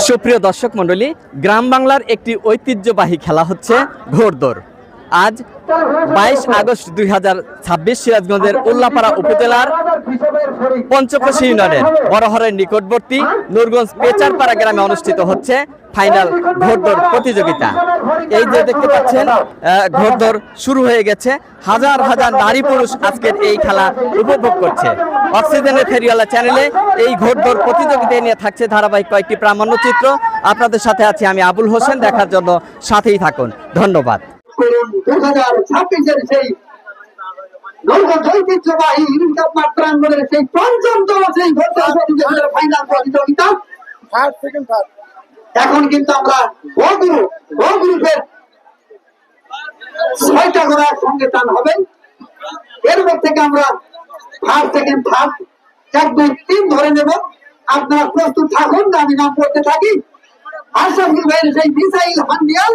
সুপ্রিয় দর্শক মণ্ডলী, গ্রাম বাংলার একটি ঐতিহ্যবাহী খেলা হচ্ছে ঘোড়দৌড়। আজ 22 আগস্ট 2026 সিরাজগঞ্জের উল্লাপাড়া উপজেলার পঞ্চকোশী ইউনিয়নের বড়হরের নিকটবর্তী নূরগঞ্জ পেচারপাড়া গ্রামে অনুষ্ঠিত হচ্ছে ফাইনাল ঘোড়দৌড় প্রতিযোগিতা। এই যে দেখতে পাচ্ছেন ঘোড়দৌড় শুরু হয়ে গেছে। হাজার হাজার নারী পুরুষ আজকের এই খেলা উপভোগ করছে। অক্সিজেনের ফেরিওয়ালা চ্যানেলে এই ঘোড়দৌড় প্রতিযোগিতা নিয়ে থাকছে ধারাবাহিক কয়েকটি প্রামাণ্যচিত্র। আপনাদের সাথে আছি আমি আবুল হোসেন। দেখার জন্য সাথেই থাকুন। ধন্যবাদ। 2026-এর সেই ঐতিহ্যবাহী প্রাঙ্গণের সেই পঞ্চমতম সেই ঘোড়দৌড় প্রতিযোগিতার ফাইনাল প্রতিযোগিতা। এখন কিন্তু আমরা গ্রুপের 6টা ঘোড়া একসঙ্গে টান হবে। এর মধ্যে থেকে আমরা ফার্স্ট, সেকেন্ড, থার্ড 1, 2, 3 ধরে নেব। আপনারা প্রস্তুত থাকুন, আমি নাম পড়তে থাকি। আশরাফুল ভাইয়ের সেই মিসাইল হান্ডিয়াল,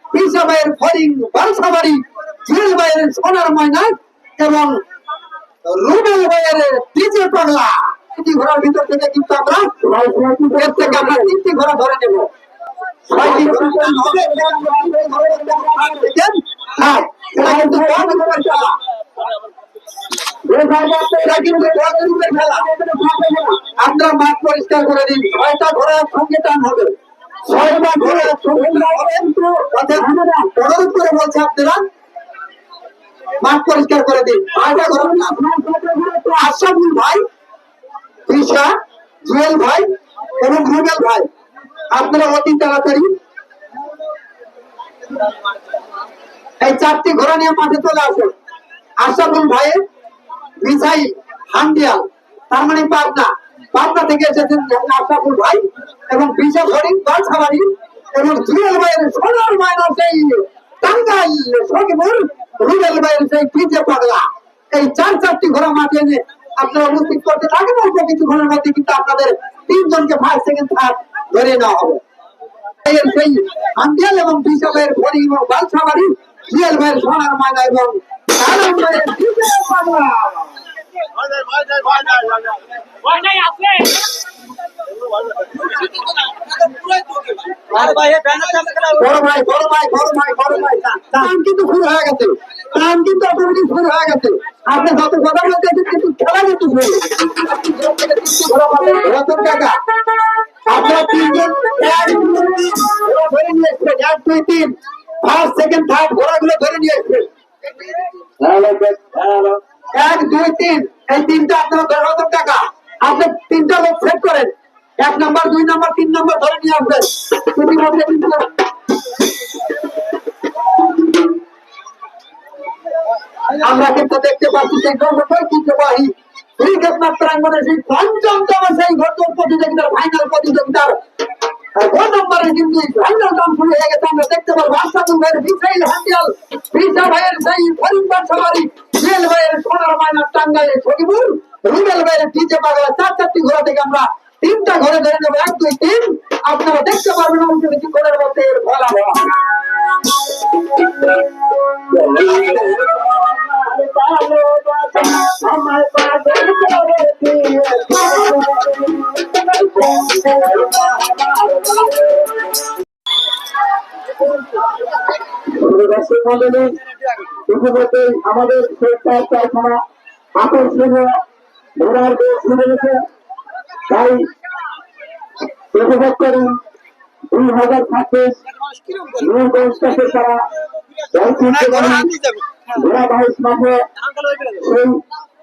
পিসা ভাইয়ের ফরিং বালসাবাড়ি, জুয়েল ভাইয়ের সোনার ময়না এবং রুবেল ভাইয়ের ডিজে পাগলা। এই ঘোড়ার ভিতর থেকে কিন্তু আমরা এর থেকে আমরা 3টি ঘোড়া ধরে নেব। 6টি ঘোড়া হবে। আপনারা মাঠ পরিষ্কার করে দিন। 6টা ঘোড়া সঙ্গে টান হবে। 6টা ঘোড়া সঙ্গে অনুরোধ করে বলছে আপনারা মাঠ পরিষ্কার করে দিন। 6টা ঘোড়া আশরাফুল ভাই, তৃষা, জুয়েল ভাই এবং রুবেল ভাই, আপনারা অতি তাড়াতাড়ি এই 4টি ঘোড়া নিয়ে মাঠে চলে আসুন। আশরাফুল ভাইয়ের মিসাইল হান্ডিয়াল, তার মানে পাবনা থেকে এসেছেন আশরাফুল ভাই এবং বিশা ফরিং বালসাবাড়ি এবং জুয়েল ভাইয়ের সোনার ময়না সেই টাঙ্গাইল সখীপুর, রুবেল ভাইয়ের সেই ডিজে পাগলা। এই 4টি ঘোড়া মাঠে এনে আপনারা উপস্থিত করতে থাকেন। অল্প কিছুক্ষণের মধ্যে কিন্তু আপনাদের 3 জনকে ফার্স্ট, সেকেন্ড, থার্ড ধরে নেওয়া হবে। সেই হান্ডিয়াল এবং বিশা ভাইয়ের ফরিং এবং বালসাবাড়ি, জুয়েল ভাইয়ের সোনার ময়না এবং আলম ভাইয়ের ডিজে পাগলা। কিন্তু শুরু হয়ে গেছে, কিন্তু অটোমেটিক শুরু হয়ে গেছে। আপনি যত কথা বলতেছেন কিন্তু খেলা কিন্তু আপনারা 3 জন ধরে নিয়ে এসছেন। 1, 2, 3 ফার্স্ট, সেকেন্ড, থার্ড ঘোড়াগুলো ধরে নিয়ে এসছেন। 1, 2, 3 এই 3টা আপনারা 10,000 টাকা। আপনি 3টা লোক সেট করেন। 1 নাম্বার, 2 নাম্বার, 3 নাম্বার ধরে নিয়ে আসবেন। আমরা কিন্তু দেখতে পাচ্ছি সেই ঐতিহ্যবাহী প্রাঙ্গণের সেই পঞ্চমতম সেই ঘোড়দৌড় প্রতিযোগিতার ফাইনাল প্রতিযোগিতার 4 নম্বরে কিন্তু ফাইনাল রাউন্ড শুরু হয়ে গেছে। আমরা দেখতে পারবো আশরাফুল ভাইয়ের মিসাইল হান্ডিয়াল, পিসা ভাইয়ের সেই ফরিং বালসাবাড়ি, জুয়েল ভাইয়ের সোনার ময়না টাঙ্গাইল সখীপুর, রুবেল ভাইয়ের ডিজে পাগলা। 4টি ঘোড়া থেকে আমরা 3টা ঘরে ধরে নেবো। 1, 2, 3 আপনারা দেখতে পারবেন অল্প কিছুক্ষণের মধ্যে এর ফলাফল। আমাদের কারখানা আকর্ষণীয় ঘোড়ার দৌড় শুরু হয়েছে। তাই উপভোগ করেন 2026 নূরগঞ্জ পেচারপাড়া ঘোড়া বাহিস মাঠে সেই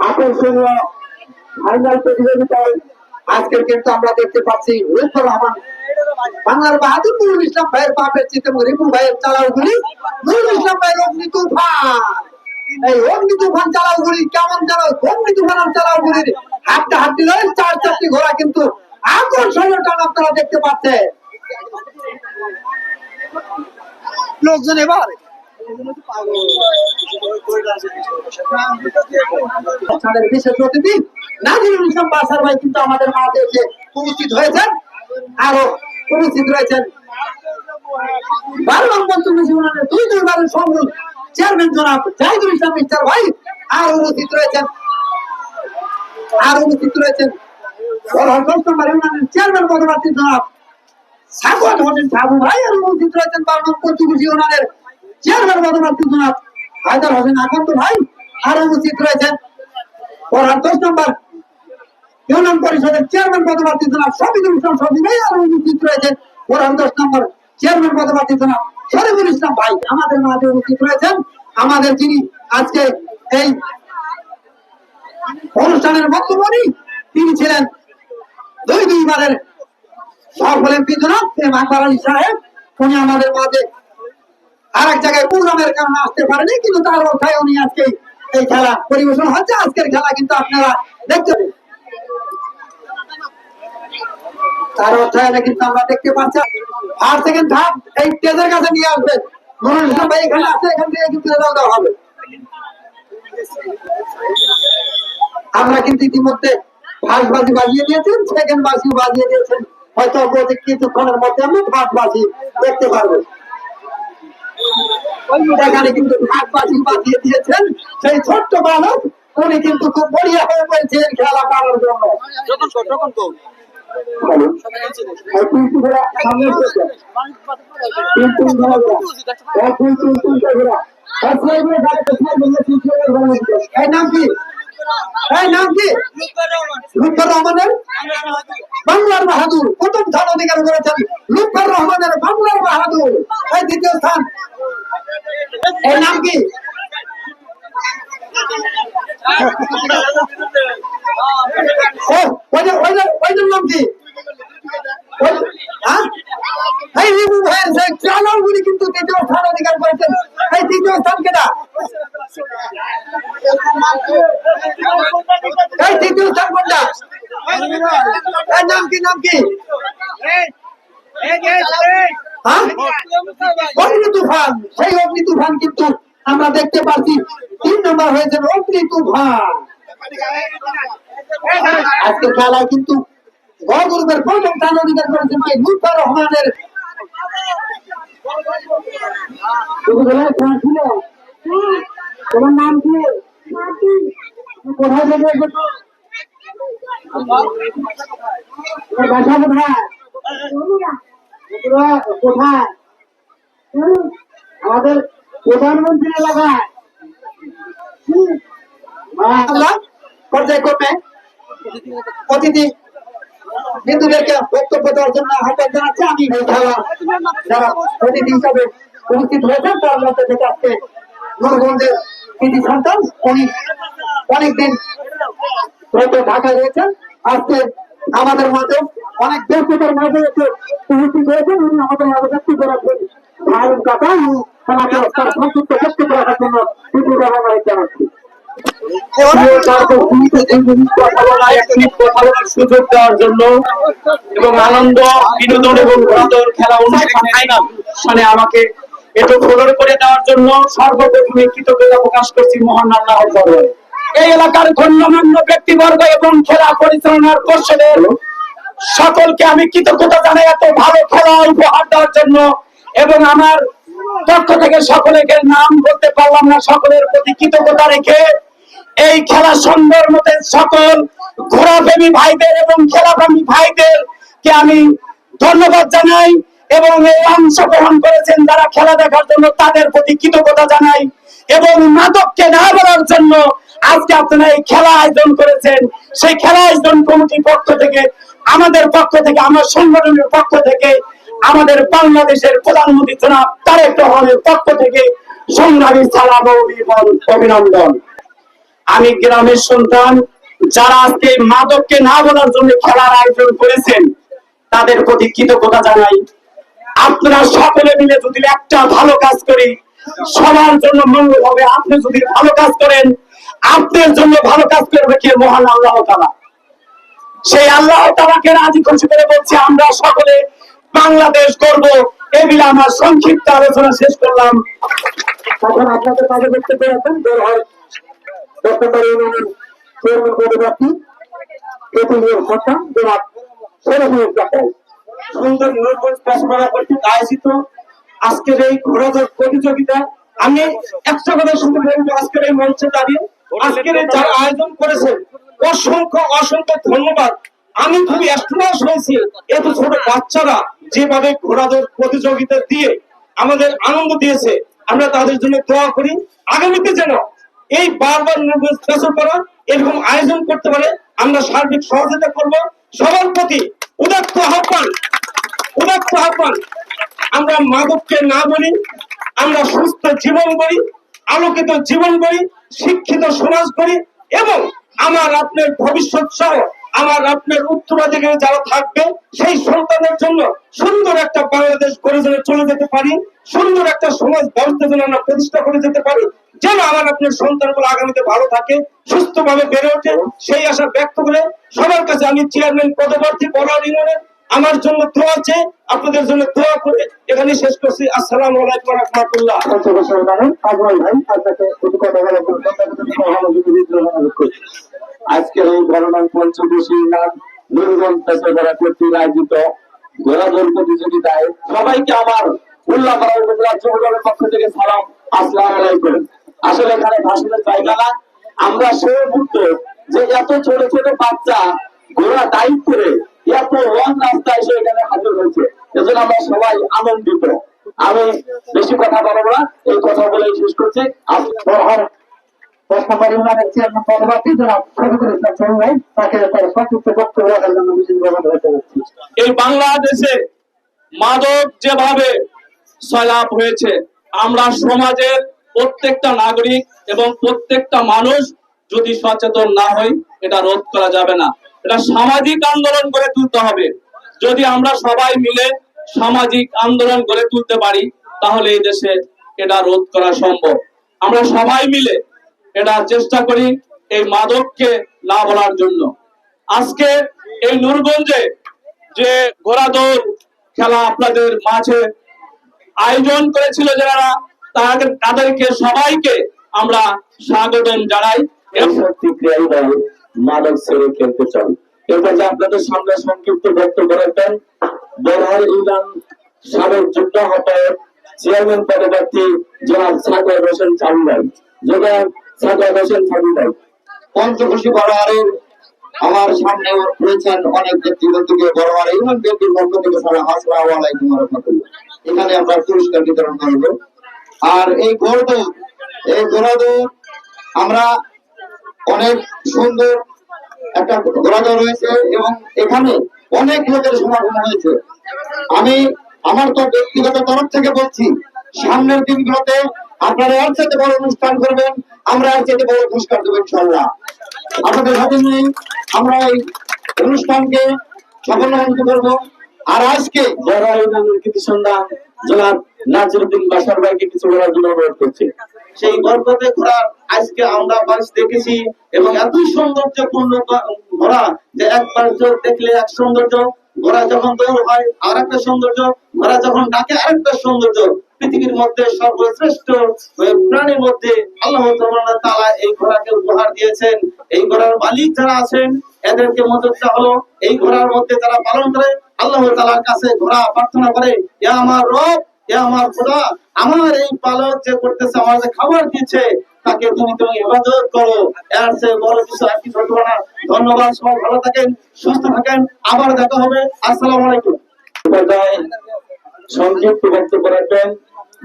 আকর্ষণীয় ফাইনাল প্রতিযোগিতায় আজকে কিন্তু আমরা দেখতে পাচ্ছি লুৎফর রহমান বাংলার বাহাদুর নুরুল ইসলাম ভাইয়ের বাপের চিত্র এবং রিপুল ভাইয়ের চালাউগুলি, নুরুল ইসলাম ভাইয়ের অগ্নি তুফান। এই অগ্নি তুফান চালাউগুলি কেমন যেন অগ্নি তুফানের চালাউগুলির হাড্ডাহাড্ডি লড়াই। 4টি ঘোড়া কিন্তু আকর্ষণীয় টান আপনারা দেখতে পাচ্ছেন। লোকজন এবার বিশেষ অতিথি নাজিরুল ইসলাম বাসার ভাই কিন্তু আমাদের মাঝে এসে উপস্থিত হয়েছেন। আরো উপস্থিত রয়েছেন 12 নং পঞ্চকোশী ইউনিয়নের 2 বারের সংগ্রাম চেয়ারম্যান জনাব জাহিদুল ইসলাম মিস্টার ভাই। আর উপস্থিত রয়েছেন চেয়ারম্যান পদপ্রার্থী জনাব সাগর হোসেন সাবু ভাই আর উপস্থিত রয়েছেন 12 নং পঞ্চকুশি ইউনিয়নের চেয়ারম্যান পদপ্রার্থী জনাব হায়দার হোসেন আকন্দ ভাই আর উপস্থিত রয়েছেন পড়ার 10 নম্বর ইউনিয়ন পরিষদের চেয়ারম্যান পদপ্রার্থী জনাব শফিকুল ইসলাম শফি ভাই আর উপস্থিত রয়েছেন পড়ার 10 নম্বর চেয়ারম্যান পদপ্রার্থী জনাব শরীফুল ইসলাম ভাই আমাদের মাঝে উপস্থিত রয়েছেন। আমাদের যিনি আজকে এই অনুষ্ঠানের মধ্যমণি তিনি ছিলেন দুইবারের সফল এমপি জনাব এম আকবর আলী সাহেব। উনি আমাদের মাঝে আর এক জায়গায় প্রোগ্রামের কারণে আসতে পারেনি, কিন্তু তার অর্থায় উনি আজকে এই খেলা পরিবেশন হচ্ছে। আজকের খেলা কিন্তু আপনারা দেখতে পাবেন, তার অর্থায় কিন্তু আমরা দেখতে পাচ্ছি। আর সেকেন্ড ধাপ এই স্টেজের কাছে নিয়ে আসবেন নুরুল ইসলাম ভাই এখানে আছে, এখান থেকে কিন্তু রেজাল্ট দেওয়া হবে। আমরা কিন্তু ইতিমধ্যে ফার্স্ট বাজি বাজিয়ে দিয়েছেন, সেকেন্ড বাজি বাজিয়ে দিয়েছেন, হয়তো কিছুক্ষণের মধ্যে আমরা ফার্স্ট বাজি দেখতে পারবো। এখানে কিন্তু ফার্স্ট বাজি বাজিয়ে দিয়েছেন সেই ছোট্ট বালক, উনি কিন্তু খুব বড়িয়া হয়ে পড়েছেন খেলা করার জন্য। নাম কি লুৎফর রহমানের বাংলার বাহাদুর প্রথম স্থান অধিকার করেছেন লুৎফর রহমানের বাংলার বাহাদুর। এই দ্বিতীয় স্থান এর নাম কি ওইটার নাম কি কিন্তু তৃতীয় স্থান অধিকার করেছেন। এই তৃতীয় স্থান কেটা এই তৃতীয় স্থান কোনটা নাম কি অগ্নি তুফান। সেই অগ্নি তুফান কিন্তু আমরা দেখতে পাচ্ছি 3 নম্বর হয়েছে অগ্নি তুফান। আজকের খেলায় কিন্তু গ্রুপের প্রথম স্থান অধিকার করেছেন লুৎফর রহমানের তোমার নাম কি কোথায় থেকে বাসা কোথায় আমাদের প্রধানমন্ত্রী এলাকায় পর্যায়ক্রমে অতিথি বিন্দুদেরকে বক্তব্য দেওয়ার জন্য আহ্বান জানাচ্ছি। আমি এই খেলা যারা অতিথি হিসাবে উপস্থিত হয়েছেন তার মধ্যে থেকে আজকে নুরগঞ্জের কৃতি সন্তান, উনি অনেকদিন হয়তো ঢাকায় রয়েছেন, আজকে আমাদের মাঝে অনেক ব্যস্ততার মাঝে উপস্থিত হয়েছেন। উনি আমাদের মাঝে ব্যক্তিত্ব রাখবেন ভারত কথা তাকে তার সংক্ষিপ্ত বক্তব্য রাখার জন্য জানাচ্ছি। সুযোগ দেওয়ার জন্য এবং আনন্দ বিনোদন এবং খেলা অনুষ্ঠানে আমাকে এত ফলোর করে দেওয়ার জন্য সর্বপ্রথমে কৃতজ্ঞতা প্রকাশ করছি মহান আল্লাহর দরবারে। এই এলাকার গণ্যমান্য ব্যক্তিবর্গ এবং খেলা পরিচালনার পর্ষদের সকলকে আমি কৃতজ্ঞতা জানাই এত ভালো খেলা উপহার দেওয়ার জন্য। এবং আমার পক্ষ থেকে সকলের নাম বলতে পারলাম না, সকলের প্রতি কৃতজ্ঞতা রেখে এই খেলা সুন্দর মতে সকল ঘোড়াপ্রেমী ভাইদের এবং খেলাপ্রেমী ভাইদের কে আমি ধন্যবাদ জানাই এবং এই অংশগ্রহণ করেছেন যারা খেলা দেখার জন্য তাদের প্রতি কৃতজ্ঞতা জানাই। এবং মাদককে না বলার জন্য আজকে আপনারা এই খেলা আয়োজন করেছেন, সেই খেলা আয়োজন কমিটির পক্ষ থেকে আমাদের পক্ষ থেকে আমার সংগঠনের পক্ষ থেকে আমাদের বাংলাদেশের প্রধানমন্ত্রী জনাব তারেক রহমানের পক্ষ থেকে সংগ্রামী সালাম ও অভিনন্দন। আমি গ্রামের সন্তান, যারা আজকে মাদককে না বলার জন্য খেলার আয়োজন করেছেন তাদের প্রতি কৃতজ্ঞতা জানাই। আপনারা সকলে মিলে যদি একটা ভালো কাজ করি সবার জন্য মঙ্গল হবে। আপনি যদি ভালো কাজ করেন আপনার জন্য ভালো কাজ করবে কে? মহান আল্লাহ তাআলা। সেই আল্লাহ তাআলাকে রাজি খুশি করে বলছি আমরা সকলে বাংলাদেশ করব। এই বলে আমার সংক্ষিপ্ত আলোচনা শেষ করলাম। এখন আপনাদের মাঝে দেখতে পেয়েছেন সুন্দর নুরগঞ্জ পেশাপাড়া কর্তৃক আয়োজিত আজকের এই ঘোড়াদৌড় প্রতিযোগিতা আমি একটা কথা শুধু বলবো, আজকের এই মঞ্চে দাঁড়িয়ে আজকের যারা আয়োজন করেছে অসংখ্য ধন্যবাদ। আমি খুবই অ্যাস্ট্রোনমাস হয়েছি এত ছোট বাচ্চারা যেভাবে ঘোড়াদৌড় প্রতিযোগিতা দিয়ে আমাদের আনন্দ দিয়েছে। আমরা তাদের জন্য দোয়া করি আগামীতে যেন এই বারবার বছর করা এরকম আয়োজন করতে পারে। আমরা সার্বিক সহযোগিতা করব। সবার প্রতি উদাত্ত আহ্বান, আমরা মাদককে না বলি, আমরা সুস্থ জীবন করি, আলোকিত জীবন করি, শিক্ষিত সমাজ করি এবং আমার আপনার ভবিষ্যৎ সহ আমার আপনার উত্তরাধিকারী যারা থাকবে সেই সন্তানের জন্য সুন্দর একটা বাংলাদেশ গড়ে যেন চলে যেতে পারি, সুন্দর একটা সমাজ ব্যবস্থা যেন আমরা প্রতিষ্ঠা করে যেতে পারি, যেন আমার আপনার সন্তানগুলো আগামীতে ভালো থাকে, সুস্থভাবে বেড়ে ওঠে, সেই আশা ব্যক্ত করে সবার কাছে আমি চেয়ারম্যান পদপ্রার্থী বড়াল ইউনিয়নের আমার জন্য দোয়া আছে, আপনাদের জন্য দোয়া করে এখানে শেষ করছি। আসসালামু আলাইকুম ওয়া রাহমাতুল্লাহ। আজকের এই ঘটনার পঞ্চদশী নাম নুরগঞ্জ পেশাদারা কর্তৃক আয়োজিত ঘোড়াদৌড় প্রতিযোগিতায় সবাইকে আমার উল্লাপাড়া উপজেলা যুবদলের পক্ষ থেকে সালাম, আসসালামু আলাইকুম। আসলে এখানে ভাষণের জায়গা না, আমরা সেই মুহূর্তে যে এত ছোট ছোট বাচ্চা ঘোড়া ডাইভ করে এত লং রাস্তায় এসে এখানে হাজির হয়েছে, এজন্য আমরা সবাই আনন্দিত। আমি বেশি কথা বলবো না, এই কথা বলে শেষ করছি। এই বাংলাদেশে মাদক যেভাবে সয়লাভ হয়েছে, আমরা সমাজের প্রত্যেকটা নাগরিক এবং প্রত্যেকটা মানুষ যদি সচেতন না হই এটা রোধ করা যাবে না। এটা সামাজিক আন্দোলন গড়ে তুলতে হবে। যদি আমরা সবাই মিলে সামাজিক আন্দোলন গড়ে তুলতে পারি তাহলে এই দেশে এটা রোধ করা সম্ভব। আমরা সবাই মিলে এটা চেষ্টা করি এই মাদককে না বলার জন্য। আজকে এই নূরগঞ্জে যে ঘোড়াদৌড় খেলা আপনাদের মাঝে আয়োজন করেছিল যারা, তাদেরকে সবাইকে আমরা স্বাগতম জানাই। প্রতিক্রিয়াই বলে মাদক ছেড়ে খেলতে চাই। এরপর যে আপনাদের সামনে সংক্ষিপ্ত বক্তব্য রাখবেন বড়হাল ইউনিয়ন সাবেক যুগ্ম আহ্বায়ক চেয়ারম্যান পদপ্রার্থী জনাব সাগর হোসেন চাঁদুলাই। পঞ্চকোশী বড়হারের আমার সামনে রয়েছেন অনেক ব্যক্তিগতকে বড়হার ইউনিয়ন বিএনপির পক্ষ থেকে সালাম, আসসালামু আলাইকুম ওয়া রাহমাতুল্লাহ। এখানে আমরা পুরস্কার বিতরণ করব। আর এই ঘোড়াদৌড় আমরা অনেক সুন্দর একটা ঘোড়াদৌড় হয়েছে এবং এখানে অনেক লোকের সমাগম হয়েছে। আমি আমার তো ব্যক্তিগত তরফ থেকে বলছি, সামনের দিনগুলোতে আপনারা এর চাইতে বড় অনুষ্ঠান করবেন, আমরা এর চাইতে বড় পুরস্কার দেবো ইনশাআল্লাহ। আপনাদের সাথে নিয়ে আমরা এই অনুষ্ঠানকে সফলমণ্ডিত করবো। আর আজকে বড়হাল ইউনিয়নের কৃতি সন্ধান জনাব নাজিরউদ্দিন বাশার ভাইকে কিছু বলার জন্য অনুরোধ করছি। সেই গর্ভতে ঘোড়া আজকে আমরা বাস দেখেছি এবং এত সৌন্দর্যপূর্ণ ঘোড়া যে একবার দেখলে এক সৌন্দর্য, ঘোড়া যখন দৌড় হয় আর একটা সৌন্দর্য, ঘোড়া যখন ডাকে আরেকটা সৌন্দর্য। পৃথিবীর মধ্যে সর্বশ্রেষ্ঠ প্রাণীর মধ্যে আল্লাহ তাআলা এই ঘোড়াকে উপহার দিয়েছেন। এই ঘোড়ার মালিক যারা আছেন এদেরকে মদতটা হলো এই ঘোড়ার মধ্যে যারা পালন করে আল্লাহ তাআলার কাছে ঘোড়া প্রার্থনা করে, ইয়া আমার রব, ইয়া আমার খোদা, আমার এই পালক যে করতেছে, আমার যে খাবার দিচ্ছে তাকে তুমি ইবাদত করো। এর চেয়ে বড় কিছু আর কি ঘটবে না। ধন্যবাদ, সবাই ভালো থাকেন, সুস্থ থাকেন, আবার দেখা হবে। আসসালামু আলাইকুম। সংক্ষিপ্ত বক্তব্য রাখবেন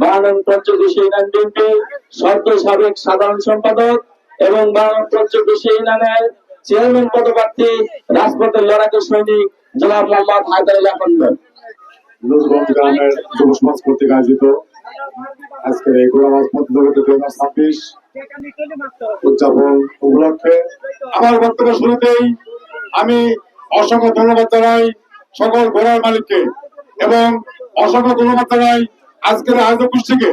বাংলাদেশ পঞ্চদশী ইউনিয়ন বিএনপি সাবেক সাধারণ সম্পাদক এবং বাংলাদেশ পঞ্চদশী ইউনিয়নের চেয়ারম্যান পদপ্রার্থী রাজপথের লড়াকু সৈনিক জনাব মোহাম্মদ হায়দার আলী আকন্দ। নূরগঞ্জ গ্রামের যুব সমাজ কর্তৃক আয়োজিত আজকের এই ঘোড়াবাজ প্রতিযোগিতা 2026 উদযাপন উপলক্ষে আমার বক্তব্য শুরুতেই আমি অসংখ্য ধন্যবাদ জানাই সকল ঘোড়ার মালিককে এবং অসংখ্য ধন্যবাদ জানাই আজকের আয়োজক গোষ্ঠীকে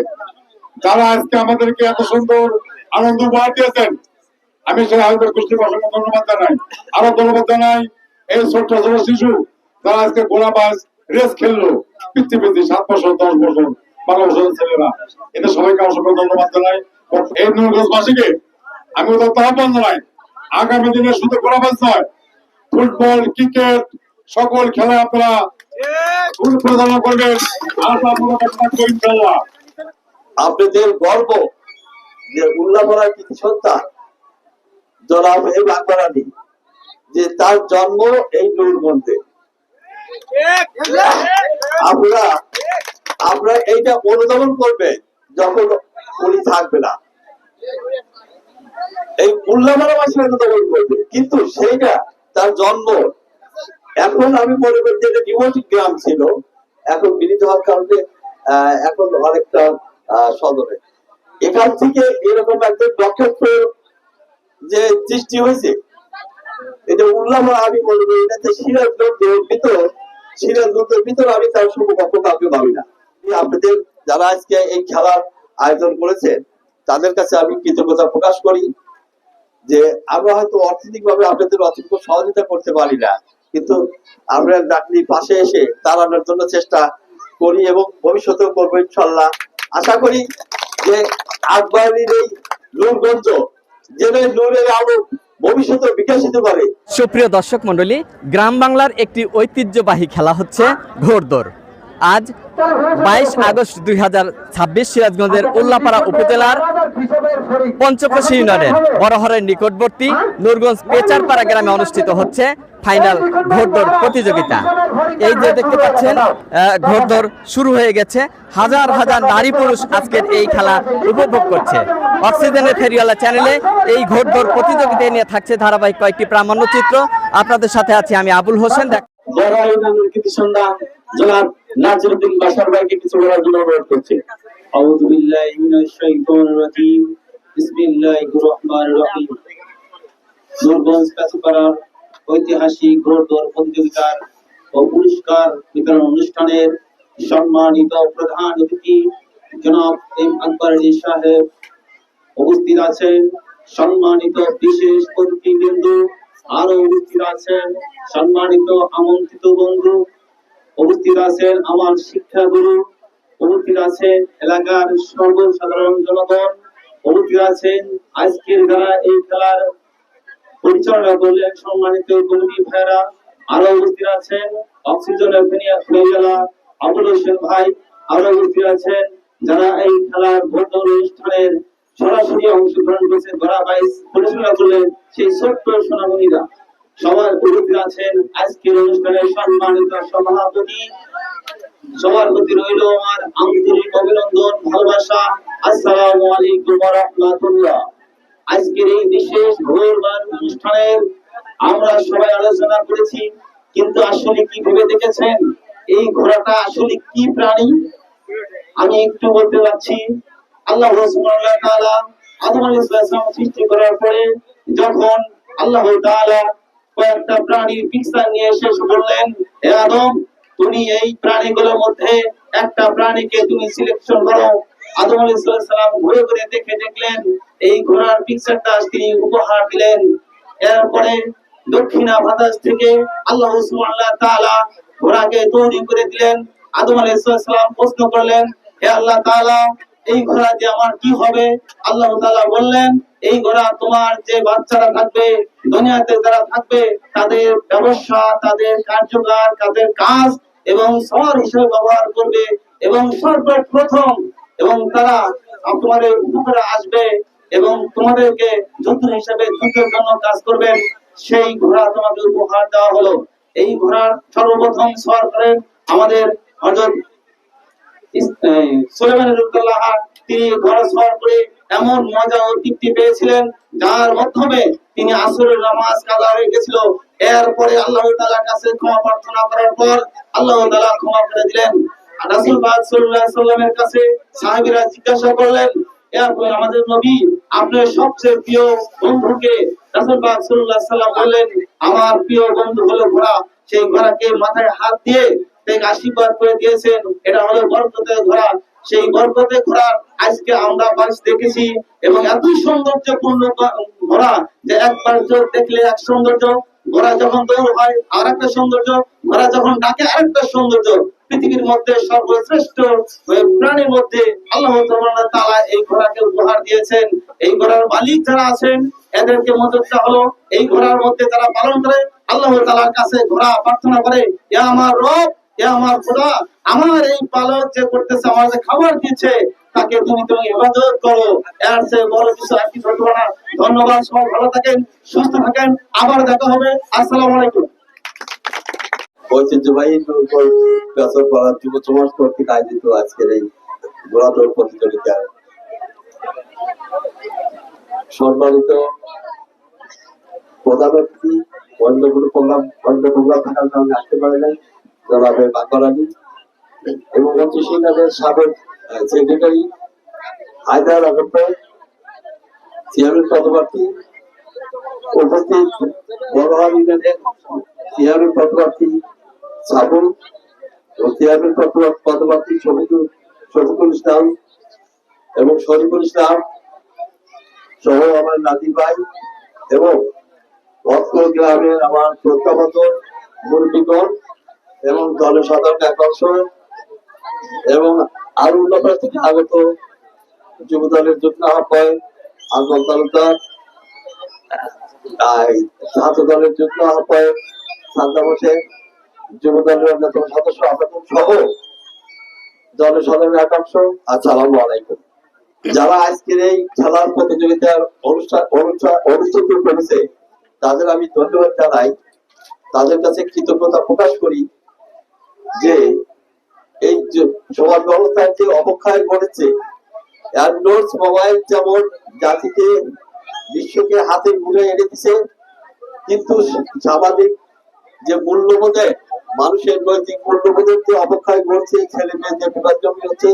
যারা আজকে আমাদেরকে এত সুন্দর আনন্দ উপহার দিয়েছেন। আমি সেই আয়োজক গোষ্ঠীকে অসংখ্য ধন্যবাদ জানাই। আরো ধন্যবাদ জানাই এই ছোট্ট ছোট শিশু যারা আজকে ঘোড়াবাজ রেস খেললো, পিচ্ছি 7 বছর 10 বছর 12 বছরের ছেলেরা, এদের সবাইকে অসংখ্য ধন্যবাদ জানাই। এই নূরগঞ্জবাসীকে আমি উদাত্ত আহ্বান জানাই, আগামী দিনে শুধু ঘোড়াবাজ নয়, ফুটবল, ক্রিকেট সকল খেলায় আপনারা প্রদান করবেন। আপনাদের গর্ব যে উল্লাপাড়ার কৃতি সন্তান জনাব এই বাগবাড়ানি যে তার জন্ম এই নূরগঞ্জে। আমরা আমরা এইটা অনুধাবন করবে যখন উনি থাকবে না, এই উল্লামারাবাসী অনুধাবন করবে, কিন্তু সেইটা তার জন্ম। এখন আমি মনে করি যে এটা ডিমোটিক গ্রাম ছিল, এখন বিনীত হওয়ার কারণে এখন অনেকটা সদরে। এখান থেকে এরকম একজন নক্ষত্র যে সৃষ্টি হয়েছে, এটা উল্লামা আমি মনে করি না যে সিরাজগঞ্জের ভিতর আমি তার সমকক্ষ কাউকে ভাবি না। আপনাদের যারা আজকে এই খেলার আয়োজন করেছে তাদের কাছে আমি কৃতজ্ঞতা প্রকাশ করি যে আমরা হয়তো অর্থনৈতিক ভাবে আপনাদের অত্যন্ত সহযোগিতা করতে পারি না, কিন্তু আমরা ডাকলি পাশে এসে দাঁড়ানোর জন্য চেষ্টা করি এবং ভবিষ্যতেও করবো ইনশাল্লাহ। আশা করি যে আকবরের এই নূরগঞ্জ যেন নূরের আলো ভবিষ্যতে বিকশিত করে। সুপ্রিয় দর্শক মণ্ডলী, গ্রাম বাংলার একটি ঐতিহ্যবাহী খেলা হচ্ছে ঘোড়দৌড়। আজ 22 আগস্ট 2026 সিরাজগঞ্জের উল্লাপাড়া উপজেলার পঞ্চকোশী ইউনিয়নের বড়হরের নিকটবর্তী নূরগঞ্জ পেচারপাড়া গ্রামে অনুষ্ঠিত হচ্ছে ফাইনাল ঘোড়দৌড় প্রতিযোগিতা। এই যে দেখতে পাচ্ছেন ঘোড়দৌড় শুরু হয়ে গেছে, হাজার হাজার নারী পুরুষ আজকের এই খেলা উপভোগ করছে। অক্সিজেনের ফেরিওয়ালা চ্যানেলে এই ঘোড়দৌড় প্রতিযোগিতা নিয়ে থাকছে ধারাবাহিক কয়েকটি প্রামাণ্যচিত্র। আপনাদের সাথে আছি আমি আবুল হোসেন। বড় ইউনিয়নের কৃতি সন্ধান জনাব নাজিরউদ্দিন বাশার ভাইকে কিছু বলার জন্য অনুরোধ করছি। আউযু বিল্লাহি মিনাশ শাইতানির রাজীম। বিসমিল্লাহির রহমানির রহিম। নূরগঞ্জ কাছুপাড়ার ঐতিহাসিক ঘোড়দৌড় প্রতিযোগিতার ও পুরস্কার বিতরণ অনুষ্ঠানের সম্মানিত প্রধান অতিথি জনাব এম আকবর আলী সাহেব উপস্থিত আছেন। সম্মানিত বিশেষ অতিথিবৃন্দ আরো উপস্থিত আছেন। সম্মানিত আমন্ত্রিত বন্ধু উপস্থিত আছেন। আমার শিক্ষাগুরু উপস্থিত আছেন। এলাকার সর্বসাধারণ জনগণ উপস্থিত আছেন। আজকের যারা এই খেলার পরিচালনা করলেন সম্মানিত কমিটি ভাইরা আরো উপস্থিত আছেন। অক্সিজেনের ফেরিওয়ালা আবুল হোসেন ভাই আরো উপস্থিত আছেন। যারা এই খেলার ঘোড়দৌড় অনুষ্ঠানের সরাসরি অংশগ্রহণ করেছেন, যারা বাইস পরিচালনা করলেন সেই ছোট্ট সোনামণিরা সবার উপস্থিত আছেন। আজকের অনুষ্ঠানের সম্মানিত সভাপতি, সবার প্রতি রইল আমার আন্তরিক অভিনন্দন, ভালোবাসা। আসসালামু আলাইকুম ওয়া রাহমাতুল্লাহ। আজকের এই বিশেষ ঘোড়দৌড় অনুষ্ঠানের আমরা সবাই আলোচনা করেছি, কিন্তু আসলে কি ভেবে দেখেছেন এই ঘোড়াটা আসলে কি প্রাণী? আমি একটু বলতে যাচ্ছি। আল্লাহ সুবহানাহু ওয়া তাআলা আদম আলাইহিস সালাম সৃষ্টি করার পরে যখন আল্লাহ তাআলা কয়েকটা প্রাণীর পিকচার নিয়ে এসে বললেন, হে আদম, তুমি এই প্রাণীগুলোর মধ্যে একটা প্রাণীকে তুমি সিলেকশন করো। আদম আলাইহিস সালাম ঘুরে ঘুরে দেখলেন এই ঘোড়ার পিকচারটা তিনি উপহার দিলেন। এরপরে দক্ষিণা বাতাস থেকে আল্লাহ সুবহানাহু ওয়া তাআলা ঘোড়াকে তৈরি করে দিলেন। আদম আলাইহিস সালাম প্রশ্ন করলেন, হে আল্লাহ তাআলা, এই ঘোড়া দিয়ে আমার কি হবে? আল্লাহ তাআলা বললেন, এই ঘোড়া তোমার যে বাচ্চারা থাকবে, দুনিয়াতে যারা থাকবে, তাদের ব্যবসা, তাদের কার্যকর, তাদের কাজ এবং সওয়ার হিসেবে ব্যবহার করবে এবং সর্বপ্রথম এবং তারা তোমাদের উপরে আসবে এবং তোমাদেরকে যুদ্ধ হিসেবে যুদ্ধের জন্য কাজ করবেন। সেই ঘোড়া তোমাকে উপহার দেওয়া হলো। এই ঘোড়ার সর্বপ্রথম সওয়ার করেন আমাদের হযরত সুলাইমান রাদিয়াল্লাহু আনহু। তিনি ঘোড়া সওয়ার করে এমন মজা ও তৃপ্তি পেয়েছিলেন যার মাধ্যমে তিনি আসরের নামাজ কাজা হয়ে গেছিল। এরপরে আল্লাহ তাআলার কাছে ক্ষমা প্রার্থনা করার পর আল্লাহ তাআলা ক্ষমা করে দিলেন। রাসূল পাক সাল্লাল্লাহু আলাইহি ওয়াসাল্লামের কাছে সাহাবীরা জিজ্ঞাসা করলেন, আমাদের নবী, আপনার সবচেয়ে প্রিয় বন্ধুকে? রাসূল পাক সাল্লাল্লাহু আলাইহি ওয়াসাল্লাম বললেন, আমার প্রিয় বন্ধু হলো ঘোড়া। সেই ঘোড়াকে মাথায় হাত দিয়ে তাকে আশীর্বাদ করে দিয়েছেন। এটা হলো বরকতের ঘোড়া। সেই বরকতের ঘোড়া আজকে আমরা বাস দেখেছি এবং এত সৌন্দর্যপূর্ণ ঘোড়া যে একবার দেখলে এক সৌন্দর্য, ঘোড়া যখন দৌড় হয় আর একটা সৌন্দর্য, ঘোড়া যখন ডাকে আরেকটা সৌন্দর্য। পৃথিবীর মধ্যে সর্বশ্রেষ্ঠ প্রাণীর মধ্যে আল্লাহ তাআলা এই ঘোড়াকে উপহার দিয়েছেন। এই ঘোড়ার মালিক যারা আছেন এদেরকে মর্যাদা হলো এই ঘোড়ার মধ্যে যারা পালন করে আল্লাহ তাআলার কাছে ঘোড়া প্রার্থনা করে, ইয়া আমার রব, ইয়া আমার খোদা, আমার এই পালক যে করতেছে, আমার যে খাবার দিচ্ছে, তাকে তুমি হেফাজত করো। এর চেয়ে বড় কিছু আর কিছু হতে পারে না। ধন্যবাদ, সবাই ভালো থাকেন, সুস্থ থাকেন, আবার দেখা হবে। আসসালামু আলাইকুম। ঐতিহ্যবাহী বেসর করার যুব সমাজ কর্তৃক আয়োজিত আজকের এই ঘোড়াদৌড় প্রতিযোগিতায় সম্মানিত প্রধান অতিথি অন্য প্রোগ্রাম থাকার কারণে আসতে পারে নাই জনাবে বাকরানি এবং মন্ত্রী সিংহের সাবেক সেক্রেটারি হায়দার আহমেদ চেয়ারম্যান পদপ্রার্থী উপস্থিত বড়হাল ইউনিয়নের চেয়ারম্যান পদপ্রার্থী সাবুল ও চেয়ারম্যান পদপ্রার্থী শফিকুল ইসলাম এবং শরীফুল ইসলাম সহ আমার নাতি ভাই এবং ভক্তপুর গ্রামের আমার প্রত্যাগত মুরব্বীগণ এবং জনসাধারণ একাংশ এবং আরো উন্নয়ন থেকে আগত যুব দলের যুগ্ম আহ্বায়ক আজমল তালুকদার, ছাত্র দলের যুগ্ম আহ্বায়ক সাদ্দাম হোসেন, যুব দলের অন্যতম সদস্য আসাদুল সহ জনসাধারণের একাংশ, আসসালামু আলাইকুম। যারা আজকের এই খেলার প্রতিযোগিতার অনুষ্ঠিত করেছে তাদের আমি ধন্যবাদ জানাই, তাদের কাছে কৃতজ্ঞতা প্রকাশ করি যে এই সমাজ ব্যবস্থার যে অবক্ষয় ঘটেছে, অ্যান্ড্রয়েড মোবাইল যেমন জাতিকে বিশ্বকে হাতে মুড়ে এনে দিছে, কিন্তু সামাজিক যে মূল্যবোধে মানুষের নৈতিক মূল্যবোধের যে অবক্ষয় ঘটছে, ছেলে মেয়েদের বিভাজনী হচ্ছে,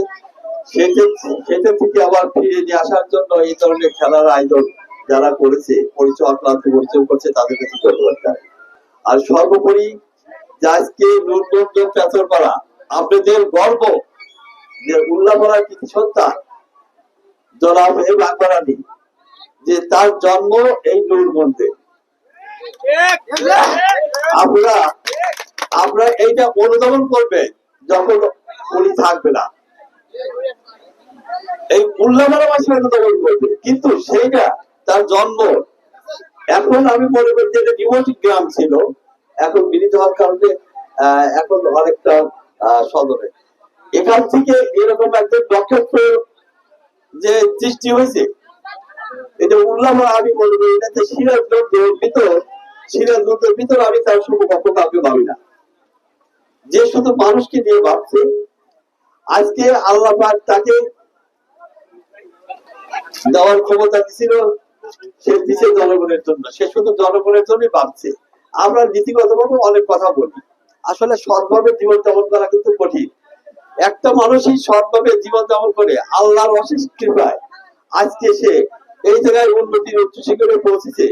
সেটা থেকে আবার ফিরে নিয়ে আসার জন্য এই ধরনের খেলার আয়োজন যারা করেছে, পরিচয় অক্লান্ত পরিচয় করছে, তাদের কাছে ধন্যবাদ জানাই। আর সর্বোপরি যে আজকে নুরগঞ্জ পেছরপাড়া আপনাদের গর্ব যে উল্লাপাড়ার কৃতি সন্তান জনাব বাকরানি, যে তার জন্ম এই নুরগঞ্জে। আপনারা এইটা অনুধাবন করবে যখন উনি থাকবে না, এই উল্লাপাড়াবাসী অনুধাবন করবে, কিন্তু সেইটা তার জন্ম। এখন আমি মনে করি যে রিমোট গ্রাম ছিল, এখন বিনীত হওয়ার কারণে এখন অনেকটা সদরে এখান থেকে এরকম একজন নক্ষত্র যে সৃষ্টি হয়েছে, এটা উল্লাপাড়া আমি মনে করি এটাতে সিরাজগঞ্জের ভিতর আমি তার সমকক্ষ কাউকে ভাবি না, যে শুধু মানুষকে নিয়ে ভাবছে। আজকে আল্লাহ পাক তাকে দেওয়ার ক্ষমতা দিছিল, সে দিচ্ছে জনগণের জন্য, সে শুধু জনগণের জন্যই ভাবছে। আমরা নীতিগতভাবে অনেক কথা বলি, আসলে সৎভাবে জীবনযাপন করা কিন্তু কঠিন। একটা মানুষই সৎভাবে জীবনযাপন করে আল্লাহর অশেষ কৃপায় আজকে সে এই জায়গায় উন্নতির উচ্চ শিখরে পৌঁছেছে।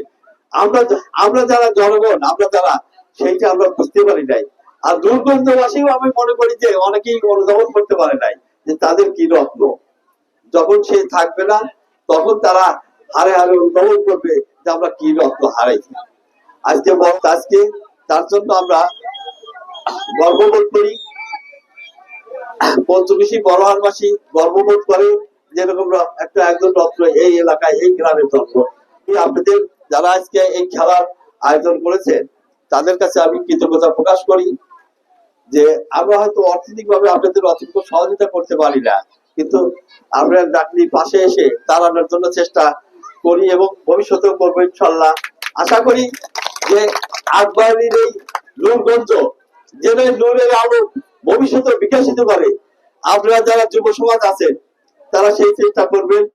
আমরা যারা জনগণ, আমরা যারা সেইটা আমরা বুঝতে পারি নাই। আর দুর্গন্ধবাসীও আমি মনে করি যে অনেকেই অনুধাবন করতে পারে নাই যে তাদের কি রত্ন। যখন সে থাকবে না তখন তারা হারে হারে অনুধাবন করবে যে আমরা কি রত্ন হারাইছি। আজকে তার জন্য আমরা গর্ববোধ করি, পঞ্চবিশী বড়হালবাসী গর্ববোধ করে যেরকম একজন রত্ন এই এলাকায় এই গ্রামের জন্ম। আপনাদের যারা আজকে এই খেলার আয়োজন করেছেন তাদের কাছে আমি কৃতজ্ঞতা প্রকাশ করি যে আমরা হয়তো অর্থনৈতিক ভাবে আপনাদের অত্যন্ত সহযোগিতা করতে পারি না, কিন্তু আমরা ডাকলি পাশে এসে দাঁড়ানোর জন্য চেষ্টা করি এবং ভবিষ্যতেও করবো ইনশাল্লাহ। আশা করি যে আকবরের এই নূরগঞ্জ যেন নূরের আলো ভবিষ্যতে বিকশিত করে। আপনারা যারা যুব সমাজ আছেন তারা সেই চেষ্টা করবেন।